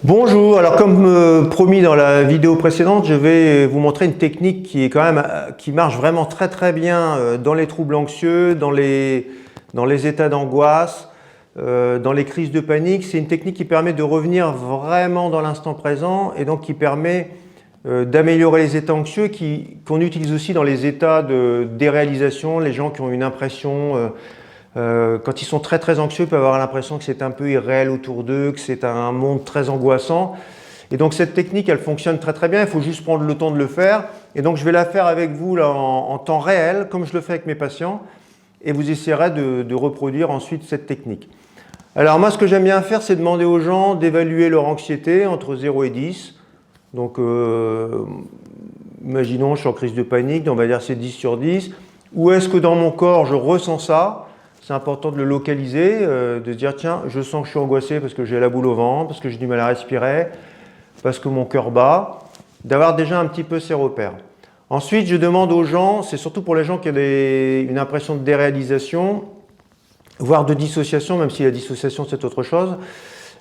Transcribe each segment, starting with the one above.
Bonjour, alors comme promis dans la vidéo précédente, je vais vous montrer une technique qui est qui marche vraiment très bien dans les troubles anxieux, dans les états d'angoisse, dans les crises de panique. C'est une technique qui permet de revenir vraiment dans l'instant présent et donc qui permet d'améliorer les états anxieux qu'on utilise aussi dans les états de déréalisation, les gens qui ont une impression quand ils sont très anxieux, ils peuvent avoir l'impression que c'est un peu irréel autour d'eux, que c'est un monde très angoissant. Et donc cette technique, elle fonctionne très bien, il faut juste prendre le temps de le faire. Et donc je vais la faire avec vous là, en temps réel, comme je le fais avec mes patients, et vous essayerez de reproduire ensuite cette technique. Alors moi, ce que j'aime bien faire, c'est demander aux gens d'évaluer leur anxiété entre 0 et 10. Donc imaginons, je suis en crise de panique, on va dire c'est 10 sur 10. Où est-ce que dans mon corps, je ressens ça ? C'est important de le localiser, de se dire tiens, je sens que je suis angoissé parce que j'ai la boule au ventre, parce que j'ai du mal à respirer, parce que mon cœur bat, d'avoir déjà un petit peu ces repères. Ensuite, je demande aux gens, c'est surtout pour les gens qui ont une impression de déréalisation, voire de dissociation, même si la dissociation c'est autre chose,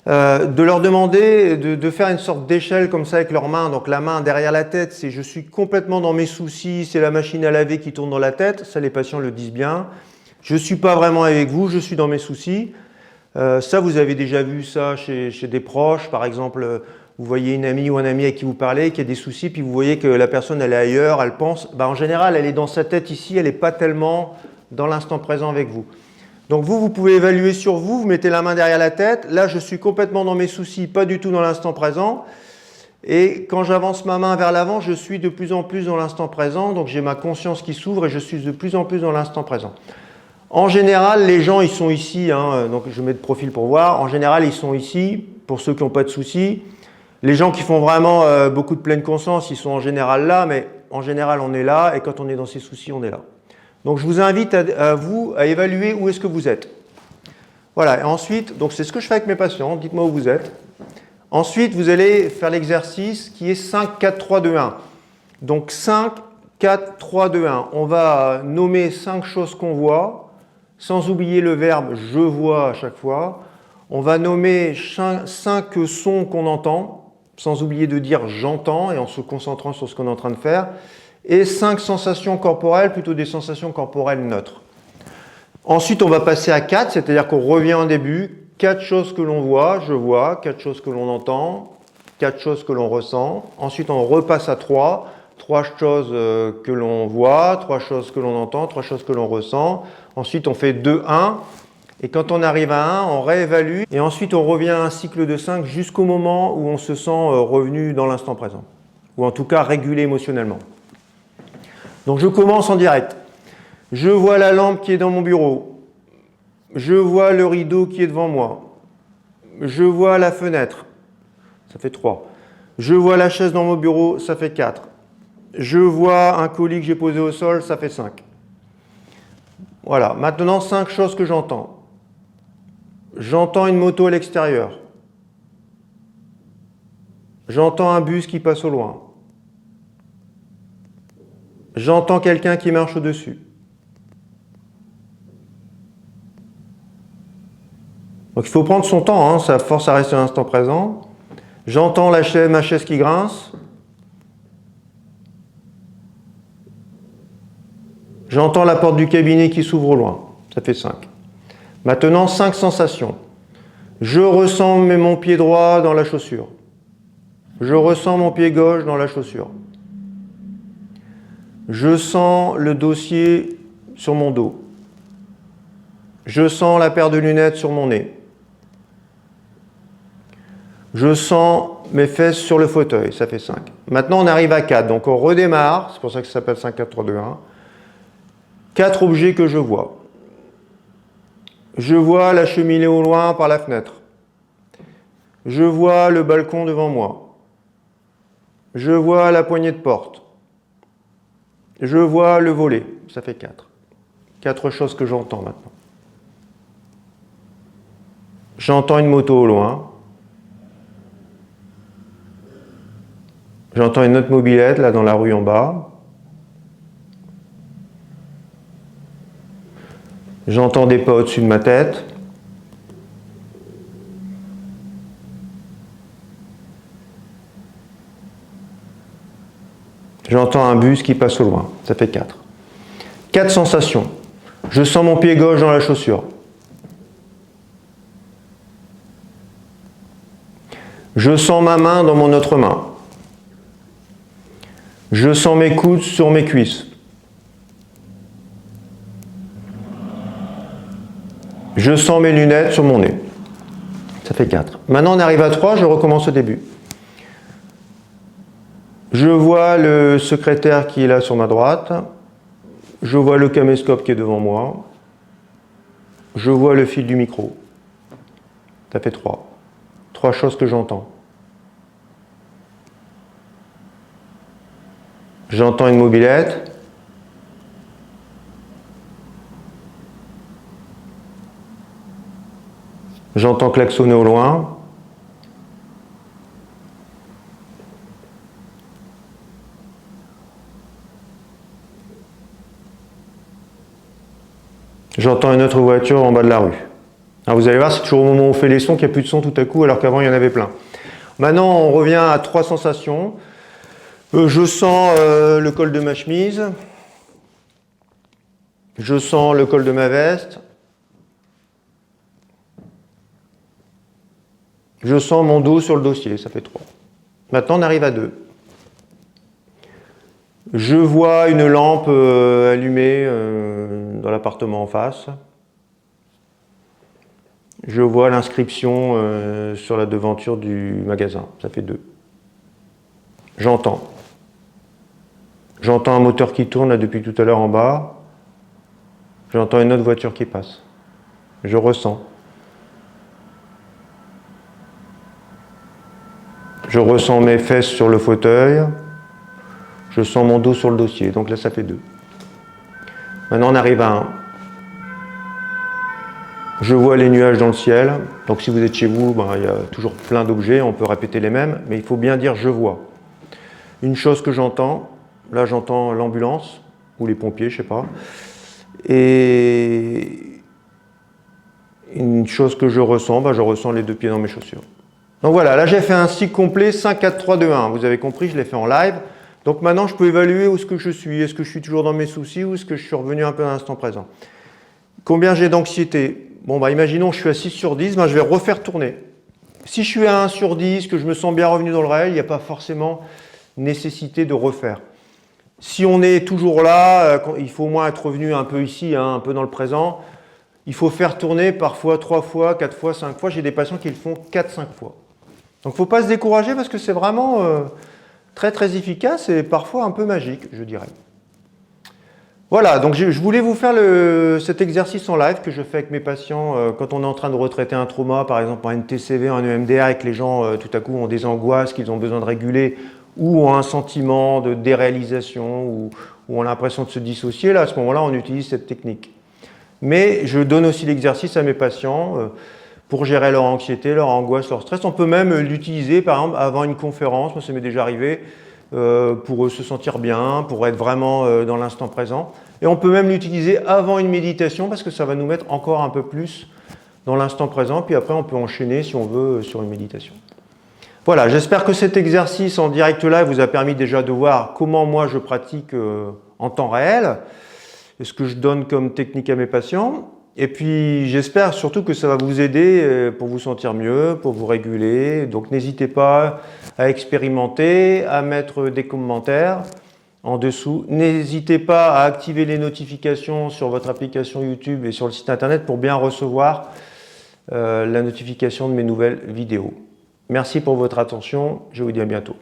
de leur demander de faire une sorte d'échelle comme ça avec leurs mains. Donc la main derrière la tête, c'est je suis complètement dans mes soucis, c'est la machine à laver qui tourne dans la tête, ça les patients le disent bien. Je ne suis pas vraiment avec vous, je suis dans mes soucis. Ça, vous avez déjà vu ça chez des proches. Par exemple, vous voyez une amie ou un ami avec qui vous parlez, qui a des soucis, puis vous voyez que la personne, elle est ailleurs, elle pense. En général, elle est dans sa tête ici, elle n'est pas tellement dans l'instant présent avec vous. Donc vous pouvez évaluer sur vous, vous mettez la main derrière la tête. Là, je suis complètement dans mes soucis, pas du tout dans l'instant présent. Et quand j'avance ma main vers l'avant, je suis de plus en plus dans l'instant présent. Donc j'ai ma conscience qui s'ouvre et je suis de plus en plus dans l'instant présent. En général, les gens, ils sont ici, donc je mets de profil pour voir. En général, ils sont ici, pour ceux qui n'ont pas de soucis. Les gens qui font vraiment beaucoup de pleine conscience, ils sont en général là, mais en général, on est là, et quand on est dans ces soucis, on est là. Donc je vous invite à vous à évaluer où est-ce que vous êtes. Voilà, et ensuite, donc c'est ce que je fais avec mes patients, dites-moi où vous êtes. Ensuite, vous allez faire l'exercice qui est 5, 4, 3, 2, 1. Donc 5, 4, 3, 2, 1. On va nommer 5 choses qu'on voit, sans oublier le verbe « je vois » à chaque fois. On va nommer 5 sons qu'on entend, sans oublier de dire « j'entends » et en se concentrant sur ce qu'on est en train de faire. Et 5 sensations corporelles, plutôt des sensations corporelles neutres. Ensuite, on va passer à 4, c'est-à-dire qu'on revient au début. 4 choses que l'on voit, je vois. 4 choses que l'on entend. 4 choses que l'on ressent. Ensuite, on repasse à 3. 3 choses que l'on voit, 3 choses que l'on entend, 3 choses que l'on ressent. Ensuite, on fait 2, 1. Et quand on arrive à 1, on réévalue. Et ensuite, on revient à un cycle de 5 jusqu'au moment où on se sent revenu dans l'instant présent. Ou en tout cas, régulé émotionnellement. Donc, je commence en direct. Je vois la lampe qui est dans mon bureau. Je vois le rideau qui est devant moi. Je vois la fenêtre. Ça fait 3. Je vois la chaise dans mon bureau. Ça fait 4. Je vois un colis que j'ai posé au sol, ça fait 5. Voilà, maintenant 5 choses que j'entends. J'entends une moto à l'extérieur. J'entends un bus qui passe au loin. J'entends quelqu'un qui marche au-dessus. Donc il faut prendre son temps, ça force à rester à l'instant présent. J'entends ma chaise qui grince. J'entends la porte du cabinet qui s'ouvre au loin. Ça fait 5. Maintenant, 5 sensations. Je ressens mon pied droit dans la chaussure. Je ressens mon pied gauche dans la chaussure. Je sens le dossier sur mon dos. Je sens la paire de lunettes sur mon nez. Je sens mes fesses sur le fauteuil. Ça fait 5. Maintenant, on arrive à 4. Donc, on redémarre. C'est pour ça que ça s'appelle 5, 4, 3, 2, 1. 4 objets que je vois. Je vois la cheminée au loin par la fenêtre. Je vois le balcon devant moi. Je vois la poignée de porte. Je vois le volet. Ça fait 4. 4 choses que j'entends maintenant. J'entends une moto au loin. J'entends une autre mobilette là dans la rue en bas. J'entends des pas au-dessus de ma tête. J'entends un bus qui passe au loin. Ça fait 4. 4 sensations. Je sens mon pied gauche dans la chaussure. Je sens ma main dans mon autre main. Je sens mes coudes sur mes cuisses. Je sens mes lunettes sur mon nez. Ça fait 4. Maintenant on arrive à 3, je recommence au début. Je vois le secrétaire qui est là sur ma droite. Je vois le caméscope qui est devant moi. Je vois le fil du micro. Ça fait 3. 3 choses que j'entends. J'entends une mobilette. J'entends klaxonner au loin. J'entends une autre voiture en bas de la rue. Alors vous allez voir, c'est toujours au moment où on fait les sons qu'il n'y a plus de son tout à coup, alors qu'avant il y en avait plein. Maintenant, on revient à 3 sensations. Je sens le col de ma chemise. Je sens le col de ma veste. Je sens mon dos sur le dossier, ça fait 3. Maintenant, on arrive à 2. Je vois une lampe allumée dans l'appartement en face. Je vois l'inscription sur la devanture du magasin, ça fait 2. J'entends. J'entends un moteur qui tourne là depuis tout à l'heure en bas. J'entends une autre voiture qui passe. Je ressens. Je ressens mes fesses sur le fauteuil. Je sens mon dos sur le dossier. Donc là, ça fait 2. Maintenant, on arrive à 1. Je vois les nuages dans le ciel. Donc si vous êtes chez vous, il y a toujours plein d'objets. On peut répéter les mêmes. Mais il faut bien dire « je vois ». Une chose que j'entends, là j'entends l'ambulance, ou les pompiers, je ne sais pas. Et une chose que je ressens, je ressens les 2 pieds dans mes chaussures. Donc voilà, là j'ai fait un cycle complet 5, 4, 3, 2, 1. Vous avez compris, je l'ai fait en live. Donc maintenant je peux évaluer où est-ce que je suis. Est-ce que je suis toujours dans mes soucis ou est-ce que je suis revenu un peu dans l'instant présent. Combien j'ai d'anxiété? Bon, imaginons que je suis à 6 sur 10, je vais refaire tourner. Si je suis à 1 sur 10, que je me sens bien revenu dans le réel, il n'y a pas forcément nécessité de refaire. Si on est toujours là, il faut au moins être revenu un peu ici, un peu dans le présent. Il faut faire tourner parfois 3 fois, 4 fois, 5 fois. J'ai des patients qui le font 4-5 fois. Donc il ne faut pas se décourager parce que c'est vraiment très très efficace et parfois un peu magique, je dirais. Voilà, donc je voulais vous faire cet exercice en live que je fais avec mes patients quand on est en train de retraiter un trauma, par exemple un NTCV, un EMDR, et que les gens tout à coup ont des angoisses qu'ils ont besoin de réguler ou ont un sentiment de déréalisation ou ont l'impression de se dissocier. Là, à ce moment-là, on utilise cette technique. Mais je donne aussi l'exercice à mes patients pour gérer leur anxiété, leur angoisse, leur stress. On peut même l'utiliser, par exemple, avant une conférence. Moi, ça m'est déjà arrivé. Pour se sentir bien, pour être vraiment dans l'instant présent. Et on peut même l'utiliser avant une méditation parce que ça va nous mettre encore un peu plus dans l'instant présent. Puis après, on peut enchaîner, si on veut, sur une méditation. Voilà, j'espère que cet exercice en direct live vous a permis déjà de voir comment moi je pratique en temps réel et ce que je donne comme technique à mes patients. Et puis j'espère surtout que ça va vous aider pour vous sentir mieux, pour vous réguler. Donc n'hésitez pas à expérimenter, à mettre des commentaires en dessous. N'hésitez pas à activer les notifications sur votre application YouTube et sur le site internet pour bien recevoir la notification de mes nouvelles vidéos. Merci pour votre attention, je vous dis à bientôt.